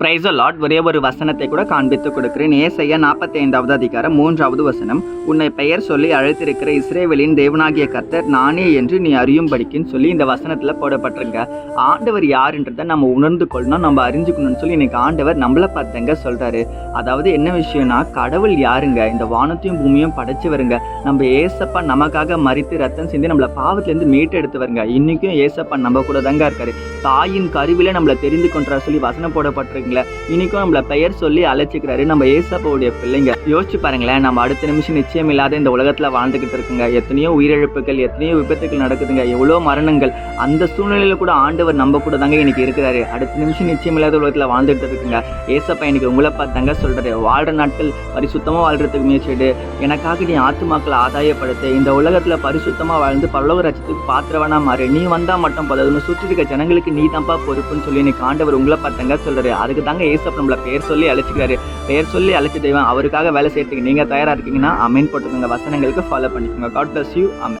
Praise the Lord. ஒரே ஒரு வசனத்தை கூட காண்பித்து கொடுக்கிறேன். ஏசாயா 45வது அதிகாரம் 3வது வசனம். உன்னை பெயர் சொல்லி அழைத்திருக்கிற இஸ்ரவேலின் தேவனாகிய கர்த்தர் நானே என்று நீ அறியும்படிக்குன்னு சொல்லி இந்த வசனத்துல போடப்பட்டிருங்க. ஆண்டவர் யாருன்றதை நம்ம உணர்ந்து கொள்ளணும், நம்ம அறிஞ்சுக்கணும்னு சொல்லி இன்னைக்கு ஆண்டவர் நம்மளை பார்த்தங்க சொல்றாரு. அதாவது என்ன விஷயம்னா, கடவுள் யாருங்க? இந்த வானத்தையும் பூமியும் படைச்சு வருங்க. நம்ம ஏசப்பா நமக்காக மரித்து ரத்தம் சிந்தி நம்மளை பாவத்திலேருந்து மீட்டு எடுத்து வருங்க. இன்னைக்கும் ஏசப்பா நம்ம கூட தாங்க இருக்காரு. தாயின் கருவில நம்மளை தெரிந்து கொண்டார் சொல்லி வசனம் போடப்பட்டிருக்குங்களே. இன்னைக்கும் நம்மள பெயர் சொல்லி அழைச்சிக்கிறாரு. நம்ம ஏசப்பாவுடைய பிள்ளைங்க. யோசிச்சு பாருங்களேன், நம்ம அடுத்த நிமிஷம் நிச்சயம் இல்லாத இந்த உலகத்துல வாழ்ந்துகிட்டு இருக்குங்க. எத்தனையோ உயிரிழப்புகள், எத்தனையோ விபத்துகள் நடக்குதுங்க, எவ்வளோ மரணங்கள். அந்த சூழ்நிலையில கூட ஆண்டவர் நம்ம கூட தாங்க இன்னைக்கு இருக்கிறாரு. அடுத்த நிமிஷம் நிச்சயம் இல்லாத உலகத்துல வாழ்ந்துட்டு இருக்குங்க. ஏசப்பா இன்னைக்கு உங்களை பார்த்தாங்க சொல்றாரு, வாழ்ற நாட்கள் பரிசுத்தமா வாழ்றதுக்கு முயற்சிடு, எனக்காக நீ ஆத்துமாக்களை ஆதாயப்படுத்து, இந்த உலகத்துல பரிசுத்தமா வாழ்ந்து பரலோக ராஜ்யத்துக்கு பாத்திரவனா மாறு, நீ வந்தா மட்டும் போதாது, சுற்றி இருக்க ஜனங்களுக்கு நீ தான்ப்பா பொறுப்புன்னு சொல்லி இன்னைக்கு ஆண்டவர் உங்களை பார்த்தாங்க சொல்றாரு. அதுக்கு தாங்க ஏசப்பா நம்மள பெயர் சொல்லி அழைச்சிக்கிறாரு. பெயர் சொல்லி அழைச்ச தெய்வம் அவருக்காக வேலை செய்யறதுக்கு நீங்க தயாரா இருக்கீங்கன்னா அமேன் போட்டுக்கோங்க. வசனங்களுக்கு ஃபாலோ பண்ணிக்கோங்க. God bless you. ஆமென்.